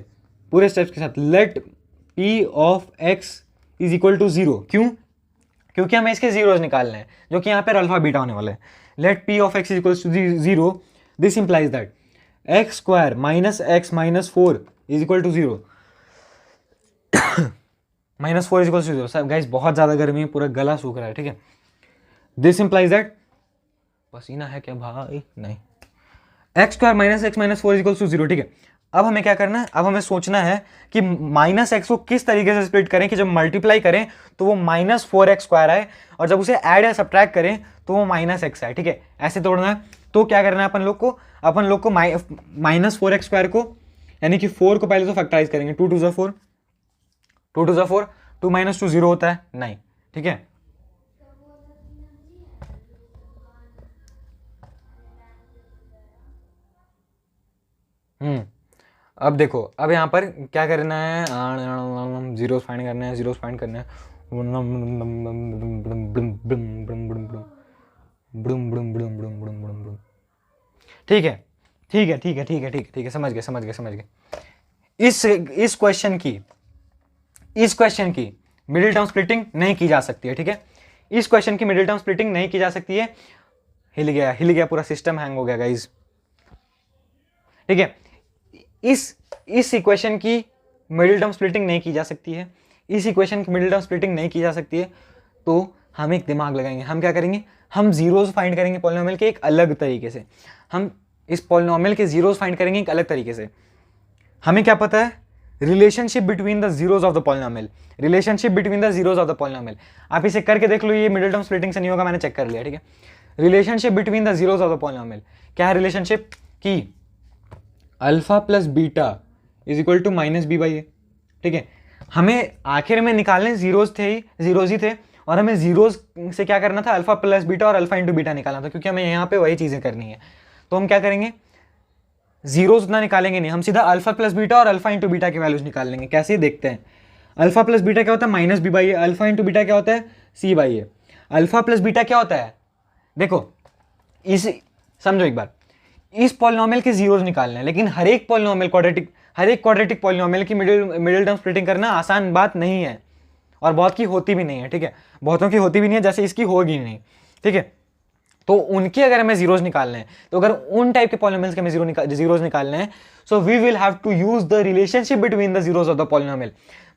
A: पूरे स्टेप्स के साथ, let p of x is equal to 0। क्यों? क्योंकि हमें इसके जीरोज निकालने हैं, जो कि यहाँ पर अल्फा बीटा होने वाला है। Let p of x is equal to 0, this implies that x square minus x minus 4 is equal to 0। Minus 4 is equal to 0। Sir guys बहुत ज़्यादा गर्मी है, पूरा गला सूख रहा है, ठीक है। दिस इंप्लाइज दैट, पसीना है क्या भाई? नहीं। X square minus x minus 4 is equal to 0, ठीक है। अब हमें क्या करना है, अब हमें सोचना है कि माइनस एक्स को किस तरीके से स्प्लिट करें कि जब मल्टीप्लाई करें तो वो माइनस 4x स्क्वायर आए, और जब उसे ऐड या सब्ट्रैक्ट करें तो वो माइनस एक्स आए, ठीक है। ऐसे तोड़ना है। तो क्या करना है अपन लोग को माइनस 4x स्क्वायर को, यानी कि 4 को पहले तो फैक्टराइज करेंगे। 2 टू ज़ा 4, 2 टू ज़ा 4, 2 माइनस 2 0 होता है, नहीं, ठीक है। अब देखो, अब यहाँ पर क्या करना है, जीरोस फाइंड करना है, जीरोस फाइंड करना है। ठीक है, ठीक है, ठीक है, ठीक है, ठीक है, ठीक है, समझ गए, समझ गए, समझ गए। इस क्वेश्चन की मिडिल टर्म स्प्लिटिंग नहीं की जा सकती है, ठीक है। इस क्वेश्चन की मिडिल टर्म स्प्लिटिंग नहीं की जा सकती है। हिल गया पूरा सिस्टम, हैंग हो गया गाइस, ठीक है। इस इक्वेशन की मिडिल टर्म स्प्लिटिंग नहीं की जा सकती है। इस इक्वेशन की मिडिल टर्म स्प्लिटिंग नहीं की जा सकती है, तो हम एक दिमाग लगाएंगे। हम क्या करेंगे, हम जीरोस फाइंड करेंगे पॉलिनोमियल के एक अलग तरीके से। हम इस पॉलिनोमियल के जीरोस फाइंड करेंगे एक अलग तरीके से। हमें क्या पता है, relationship between the zeros of the polynomial, relationship between the zeros of the polynomial. आप इसे करके देख लो, ये मिडिल टर्म स्प्लिटिंग से नहीं होगा, मैंने चेक कर लिया, ठीक है। Relationship between the zeros of the polynomial क्या है? रिलेशनशिप की alpha plus beta is equal to minus B by A, ठीक है। हमें आखिर में निकालने जीरोज ही थे, और हमें जीरोज से क्या करना था, अल्फा प्लस बीटा और अल्फा इंटू बीटा निकालना था, क्योंकि हमें यहाँ पे वही चीज़ें करनी है। तो हम क्या करेंगे, जीरोज उतना निकालेंगे नहीं, हम सीधा अल्फा प्लस बीटा और अल्फा इंटू बीटा के वैल्यूज निकाल लेंगे। कैसे देखते हैं। अल्फा प्लस बीटा क्या होता है, minus B by A. Alpha into beta क्या होता है, C by A. Alpha plus beta क्या होता है, देखो समझो एक बार, इस पॉलिनोमियल के जीरोस निकालने हैं, लेकिन हर एक क्वाड्रेटिक पॉलिनोमियल की मिडिल टर्म स्प्लिटिंग करना आसान बात नहीं है, और बहुत की होती भी नहीं है, ठीक है। बहुतों की होती भी नहीं है, जैसे इसकी होगी नहीं, ठीक है। तो उनके अगर हमें जीरोस निकालने हैं, तो अगर उन टाइप के पॉलिनोमियल्स के हमें जीरोस निकालने हैं, so we will have to use the relationship between the zeros of the polynomial.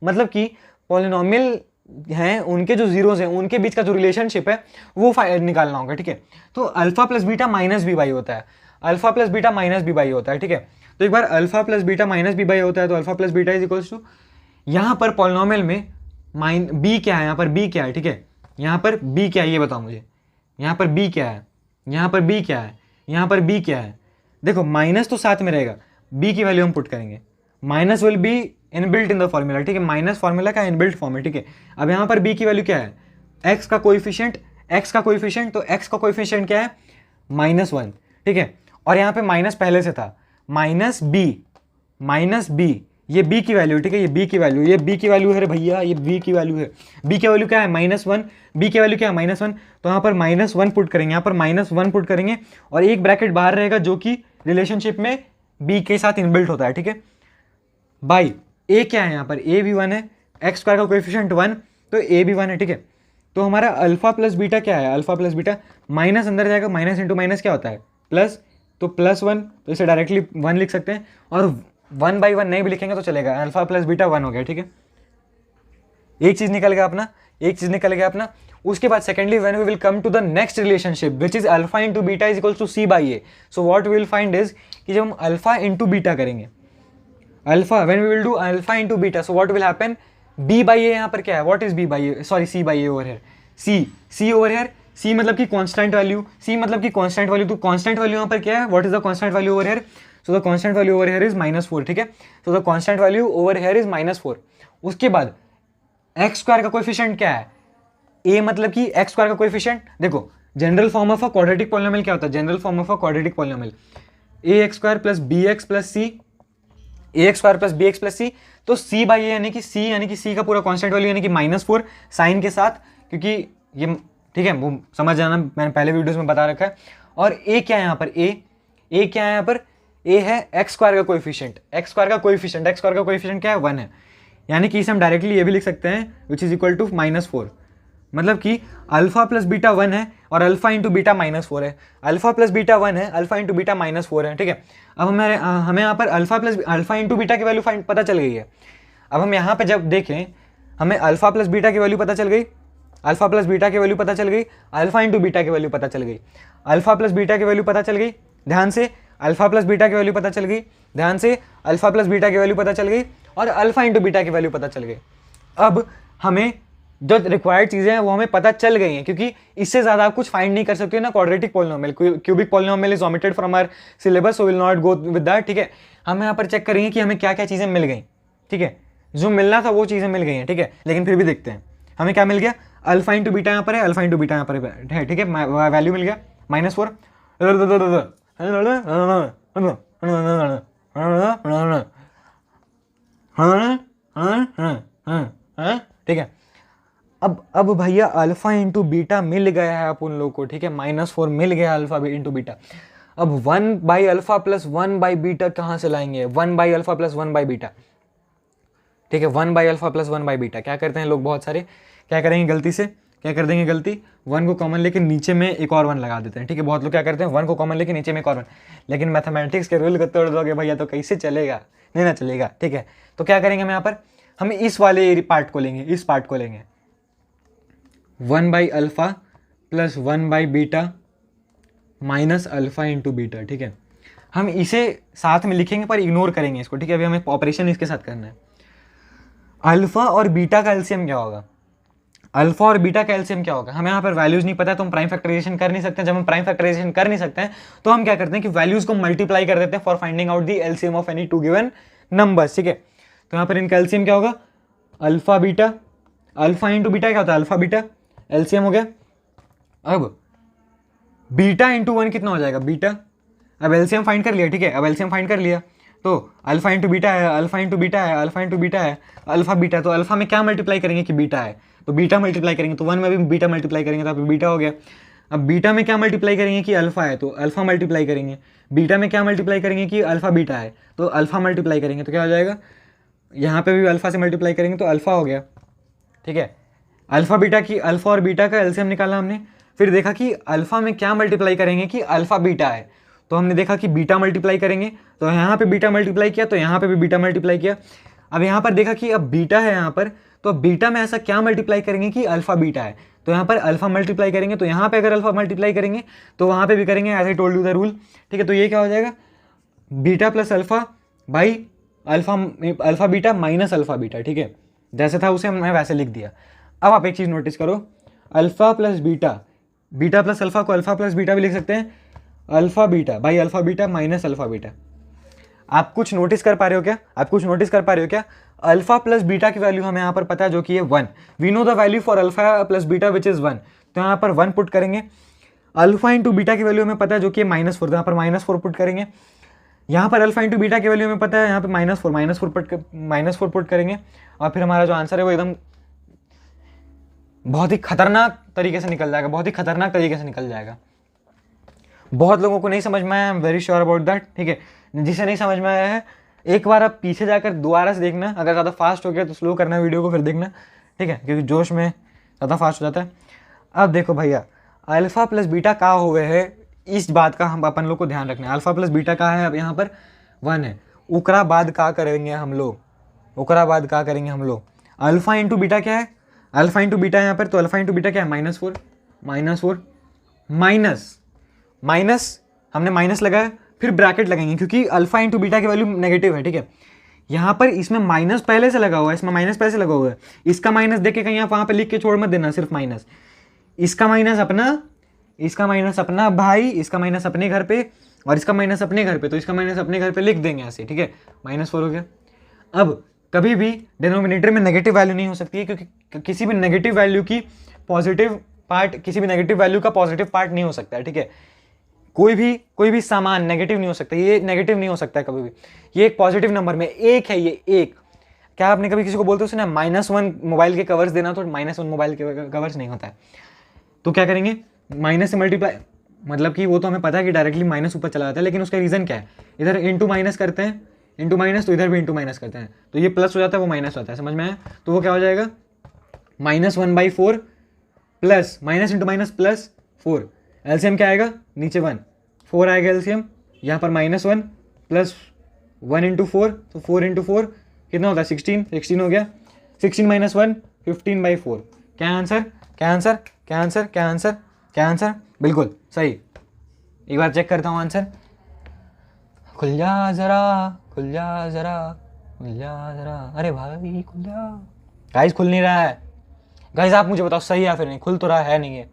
A: मतलब कि पॉलिनोमियल हैं, उनके जो जीरोस हैं उनके बीच का जो रिलेशनशिप है वो निकालना होगा, ठीक है। तो alpha plus beta minus B by होता है, alpha plus beta minus B by होता है, ठीक है। तो एक बार alpha plus beta minus B by होता है, तो alpha plus beta is equals to, यहाँ पर पॉलिनोमियल में बी क्या है, यहाँ पर बी क्या है, ठीक है। यहाँ पर बी क्या है ये बताओ मुझे, यहाँ पर बी क्या है, यहाँ पर बी क्या है, यहाँ पर बी क्या है। देखो माइनस तो साथ में रहेगा, बी की वैल्यू हम पुट करेंगे, minus will be inbuilt in the formula, ठीक है। माइनस फॉर्मूला का इनबिल्ट फॉर्म है, ठीक है। अब यहाँ पर बी की वैल्यू क्या है, एक्स का कोएफिशिएंट, तो एक्स का कोएफिशिएंट क्या है, -1, ठीक है। और यहाँ पे माइनस पहले से था, माइनस बी, ये बी की वैल्यू, ठीक है। ये बी की वैल्यू है रे भैया, ये बी की वैल्यू है। बी की वैल्यू क्या है, -1, बी की वैल्यू क्या है, -1। तो यहाँ पर -1 पुट करेंगे, यहाँ पर -1 पुट करेंगे, और एक ब्रैकेट बाहर रहेगा जो कि रिलेशनशिप में बी के साथ इनबिल्ट होता है, ठीक है। बाई ए क्या है, यहाँ पर ए भी 1 है, एक्स स्क्वायर का कोएफिशिएंट 1, तो ए भी 1 है, ठीक है। तो हमारा अल्फा प्लस बीटा क्या है, अल्फा प्लस बीटा, माइनस अंदर जाएगा, माइनस इंटू माइनस क्या होता है, प्लस, तो +1, तो इसे डायरेक्टली 1 लिख सकते हैं, और 1/1 नहीं भी लिखेंगे तो चलेगा, अल्फा प्लस बीटा 1 हो गया, ठीक है। एक चीज निकल गया अपना। उसके बाद secondly when we will come to the next relationship which is alpha into beta is equals to C by A. So what we will find is कि जब हम अल्फा इंटू बीटा करेंगे, alpha when we will do alpha into beta, so what will happen, B by A यहाँ पर क्या है, what is B by A, sorry C by A over here, C over here, सी मतलब कि constant value, तो constant value यहाँ पर क्या है, what is the constant value over here, so the constant value over here is -4, ठीक है। So the constant value over here is -4। उसके बाद एक्स स्क्वायर का कोएफिशिएंट क्या है, ए मतलब कि एक्स स्क्वायर का कोएफिशिएंट, देखो general form of a quadratic polynomial क्या होता है, general form of a quadratic polynomial A x square plus B x plus C, A x square plus B x plus C, तो C by ए यानी कि सी का पूरा constant value यानी कि -4 साइन के साथ, क्योंकि ये ठीक है, वो समझ जाना, मैंने पहले वीडियोस में बता रखा है। और ए क्या है यहाँ पर, ए क्या है यहाँ पर, ए है एक्स स्क्वायर का कोएफिशिएंट, एक्स स्क्वायर का कोएफिशिएंट क्या है, 1 है। यानी कि इसे हम डायरेक्टली ये भी लिख सकते हैं विच इज इक्वल टू -4, मतलब कि अल्फा प्लस बीटा 1 है और अल्फा इंटू बीटा -4 है, अल्फा प्लस बीटा 1 है, अल्फा इंटू बीटा -4 है, ठीक है। अब हमें यहाँ पर अल्फा इंटू बीटा की वैल्यू पता चल गई है। अब हम यहाँ पे जब देखें, हमें अल्फा प्लस बीटा की वैल्यू पता चल गई, अल्फा प्लस बीटा की वैल्यू पता चल गई, अल्फा इंटू बीटा की वैल्यू पता चल गई, अल्फा प्लस बीटा की वैल्यू पता चल गई, ध्यान से, अल्फा प्लस बीटा की वैल्यू पता चल गई, ध्यान से, अल्फा प्लस बीटा की वैल्यू पता चल गई और अल्फा इंटू बीटा की वैल्यू पता चल गई। अब हमें जो रिक्वायर्ड चीज़ें हैं वो हमें पता चल गई हैं, क्योंकि इससे ज़्यादा आप कुछ फाइंड नहीं कर सकते ना quadratic polynomial, cubic polynomial is omitted from our syllabus, so will not go with that, ठीक है। हम यहाँ पर चेक करेंगे कि हमें क्या क्या चीज़ें मिल गई, ठीक है, जो मिलना था वो चीज़ें मिल गई हैं, ठीक है। लेकिन फिर भी देखते हैं हमें क्या मिल गया, अल्फा इंटू बीटा यहाँ पर है, अल्फा इंटू बीटा यहाँ पर है, ठीक है, वैल्यू मिल गया -4, ठीक है। अब भैया अल्फा इंटू बीटा मिल गया है अपन लोग को, ठीक है, -4 मिल गया अल्फा इंटू बीटा। अब 1 by alpha plus 1 by beta कहाँ से लाएंगे, 1 by alpha plus 1 by beta, ठीक है, 1 by alpha plus 1 by beta. क्या करते हैं लोग बहुत सारे, क्या करेंगे गलती से, क्या कर देंगे गलती, 1 को कॉमन लेके नीचे में एक और 1 लगा देते हैं, ठीक है। बहुत लोग क्या करते हैं 1 को कॉमन लेके नीचे में एक और 1, लेकिन मैथमेटिक्स के रूल को तोड़ दोगे भैया तो कैसे चलेगा, नहीं ना चलेगा, ठीक है। तो क्या करेंगे हम यहाँ पर, हम इस वाले पार्ट को लेंगे, इस पार्ट को लेंगे, 1 by alpha plus 1 by beta minus alpha into beta, ठीक है। हम इसे साथ में लिखेंगे पर इग्नोर करेंगे इसको, ठीक है। अभी हमें ऑपरेशन इसके साथ करना है। अल्फा और बीटा का एलसीएम क्या होगा, अल्फा और बीटा का एलसीएम क्या होगा, हमें यहाँ पर वैल्यूज नहीं पता है तो हम प्राइम फैक्टराइजेशन कर नहीं सकते। जब हम प्राइम फैक्टराइजेशन कर नहीं सकते हैं तो हम क्या करते हैं कि वैल्यूज को मल्टीप्लाई कर देते हैं for finding out the LCM of any two given numbers, ठीक है। तो यहाँ पर इनका एलसीएम क्या होगा, alpha beta, alpha into beta क्या होता है, अल्फा बीटा, एलसीएम हो गया। अब बीटा इंटू 1 कितना हो जाएगा, बीटा, अब एलसीएम फाइंड कर लिया, ठीक है। अब एलसीएम फाइंड कर लिया तो अल्फा इंटू बीटा है, अल्फा इंटू बीटा है, अल्फा इंटू बीटा है, अल्फा बीटा, तो अल्फा में क्या मल्टीप्लाई करेंगे कि बीटा है, तो बीटा मल्टीप्लाई करेंगे, तो 1 में भी बीटा मल्टीप्लाई करेंगे तो बीटा हो गया। अब बीटा में क्या मल्टीप्लाई करेंगे कि अल्फा है तो अल्फा मल्टीप्लाई करेंगे, बीटा में क्या मल्टीप्लाई करेंगे कि अल्फा बीटा है तो अल्फा मल्टीप्लाई करेंगे, तो क्या हो जाएगा, यहाँ पे भी अल्फा से मल्टीप्लाई करेंगे तो अल्फा हो गया, ठीक है। अल्फा बीटा की, अल्फा और बीटा का एलसीएम निकाला हमने, फिर देखा कि अल्फा में क्या मल्टीप्लाई करेंगे कि अल्फा बीटा है, तो हमने देखा कि बीटा मल्टीप्लाई करेंगे, तो यहाँ पे बीटा मल्टीप्लाई किया, तो यहाँ पे भी बीटा मल्टीप्लाई किया। अब यहाँ पर देखा कि अब बीटा है यहाँ पर, तो बीटा में ऐसा क्या मल्टीप्लाई करेंगे कि अल्फा बीटा है, तो यहाँ पर अल्फा मल्टीप्लाई करेंगे, तो यहाँ पे अगर अल्फा मल्टीप्लाई करेंगे तो वहाँ पे भी करेंगे, as I told you the rule, ठीक है। तो ये क्या हो जाएगा, beta plus alpha by alpha beta minus alpha beta, ठीक है। जैसे था उसे मैं वैसे लिख दिया। अब आप एक चीज़ नोटिस करो, alpha plus beta, beta plus alpha को अल्फा प्लस बीटा भी लिख सकते हैं, alpha beta by alpha beta minus alpha beta. आप कुछ नोटिस कर पा रहे हो क्या, आप कुछ नोटिस कर पा रहे हो क्या, अल्फा प्लस बीटा की वैल्यू हमें यहाँ पर पता है जो कि है 1, we know the value for alpha plus beta which is 1, तो यहाँ पर 1 पुट करेंगे। अल्फा इंटू बीटा की वैल्यू हमें पता है जो कि है -4, तो यहाँ पर -4 पुट करेंगे। यहाँ पर अल्फा इंटू बीटा की वैल्यू हमें पता है, यहाँ पे -4 पुट करेंगे, और फिर हमारा जो आंसर है वो एकदम बहुत ही खतरनाक तरीके से निकल जाएगा, बहुत ही खतरनाक तरीके से निकल जाएगा। बहुत लोगों को नहीं समझ में आया, I am very sure about that, ठीक है। जिसे नहीं समझ में आया है एक बार आप पीछे जाकर दोबारा से देखना, अगर ज़्यादा फास्ट हो गया तो स्लो करना वीडियो को, फिर देखना, ठीक है, क्योंकि जोश में ज़्यादा फास्ट हो जाता है। अब देखो भैया, अल्फा प्लस बीटा का हुए है, इस बात का हम अपन लोग को ध्यान रखना है। अल्फा प्लस बीटा का है, अब यहाँ पर 1 है, उकरा बाद का करेंगे हम लोग, उकरा बाद का करेंगे हम लोग, अल्फा इंटू बीटा क्या है, अल्फा इंटू बीटा यहाँ पर, तो अल्फा इंटू बीटा क्या है, -4 माइनस हमने माइनस लगाया, फिर ब्रैकेट लगाएंगे क्योंकि अल्फा इंटू बीटा की वैल्यू नेगेटिव है, ठीक है। यहाँ पर इसमें माइनस पहले से लगा हुआ है, इसमें माइनस पहले से लगा हुआ है, इसका माइनस देख के कहीं आप वहाँ पे लिख के छोड़ मत देना, सिर्फ माइनस, इसका माइनस अपना, इसका माइनस अपना भाई, इसका माइनस अपने घर पे और इसका माइनस अपने घर पे, तो इसका माइनस अपने घर पे लिख देंगे ऐसे, ठीक है, -4 हो गया। अब कभी भी डिनोमिनेटर में नेगेटिव वैल्यू नहीं हो सकती है, क्योंकि किसी भी नेगेटिव वैल्यू की पॉजिटिव पार्ट, किसी भी नेगेटिव वैल्यू का पॉजिटिव पार्ट नहीं हो सकता है, ठीक है। कोई भी सामान नेगेटिव नहीं हो सकता, ये नेगेटिव नहीं हो सकता है कभी भी, ये एक पॉजिटिव नंबर में एक है, ये एक। क्या आपने कभी किसी को बोलते हो उसने -1 मोबाइल के कवर्स देना, तो -1 मोबाइल के कवर्स नहीं होता है, तो क्या करेंगे, माइनस से मल्टीप्लाई, मतलब कि वो तो हमें पता है कि डायरेक्टली माइनस ऊपर चला जाता है, लेकिन उसका रीज़न क्या है, इधर इंटू माइनस करते हैं, इंटू माइनस तो इधर भी इंटू माइनस करते हैं, तो ये प्लस हो जाता है वो माइनस होता है, समझ में आया। तो वो क्या हो जाएगा -1/4 plus minus into minus plus 4, LCM क्या आएगा नीचे 1, 4 आएगा एलसीएम, यहाँ पर -1 प्लस 1 इंटू 4, तो 4 इंटू 4 कितना होता है 16 हो गया, 16 - 1 15/4। क्या आंसर, क्या आंसर, क्या आंसर, क्या आंसर, क्या आंसर, बिल्कुल सही। एक बार चेक करता हूँ आंसर, खुल जा जरा, खुल जा जरा, खुल जा जरा, अरे भाई खुल जा। गाइस खुल नहीं रहा है, गाइस आप मुझे बताओ सही है फिर नहीं, खुल तो रहा है नहीं,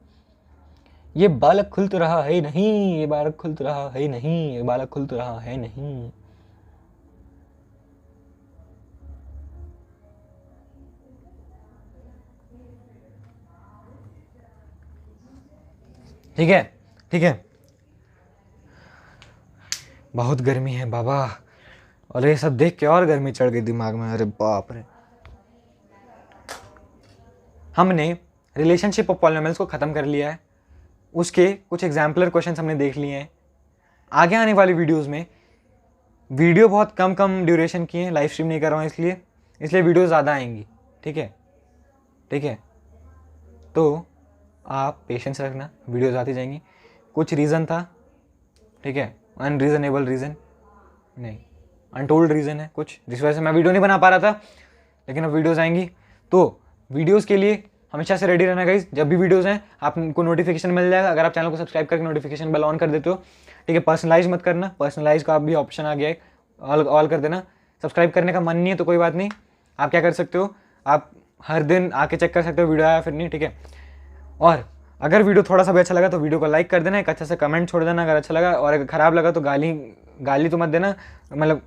A: ये बालक खुल तो रहा है नहीं, ये बालक खुल तो रहा है नहीं, ये बालक खुल तो रहा है नहीं। ठीक है, ठीक है, बहुत गर्मी है बाबा, और ये सब देख के और गर्मी चढ़ गई दिमाग में, अरे बाप रे। हमने रिलेशनशिप ऑफ पॉलिनोमियल्स को ख़त्म कर लिया है, उसके कुछ एग्जाम्पलर क्वेश्चंस हमने देख लिए हैं। आगे आने वाली वीडियोस में वीडियो बहुत कम कम ड्यूरेशन की है, लाइव स्ट्रीम नहीं कर रहा हूँ इसलिए वीडियो ज़्यादा आएंगी, ठीक है, ठीक है। तो आप पेशेंस रखना, वीडियोस आती जाएंगी। कुछ रीज़न था, ठीक है, अनरीजनेबल रीज़न नहीं, अनटोल्ड रीज़न है कुछ, जिस वजह से मैं वीडियो नहीं बना पा रहा था, लेकिन अब वीडियोस आएंगी। तो वीडियोस के लिए हमेशा से रेडी रहना गाइस, जब भी वीडियोस हैं आपको नोटिफिकेशन मिल जाएगा, अगर आप चैनल को सब्सक्राइब करके नोटिफिकेशन बेल ऑन कर देते हो, ठीक है। पर्सनलाइज मत करना, पर्सनलाइज का भी ऑप्शन आ गया है, ऑल कर देना। सब्सक्राइब करने का मन नहीं है तो कोई बात नहीं, आप क्या कर सकते हो, आप हर दिन आके चेक कर सकते हो वीडियो आया फिर नहीं, ठीक है। और अगर वीडियो थोड़ा सा भी अच्छा लगा तो वीडियो को लाइक कर देना, एक अच्छा सा कमेंट छोड़ देना अगर अच्छा लगा, और अगर ख़राब लगा तो गाली तो मत देना, मतलब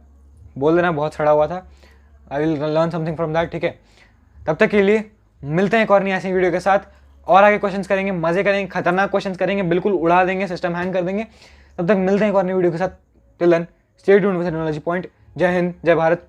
A: बोल देना बहुत सड़ा हुआ था, I will learn something from that, ठीक है। तब तक के लिए मिलते हैं एक और नई ऐसी वीडियो के साथ, और आगे क्वेश्चंस करेंगे, मजे करेंगे, खतरनाक क्वेश्चंस करेंगे, बिल्कुल उड़ा देंगे, सिस्टम हैंग कर देंगे। तब तक मिलते हैं एक और नई वीडियो के साथ, till then stay tuned with technology point. जय हिंद, जय भारत,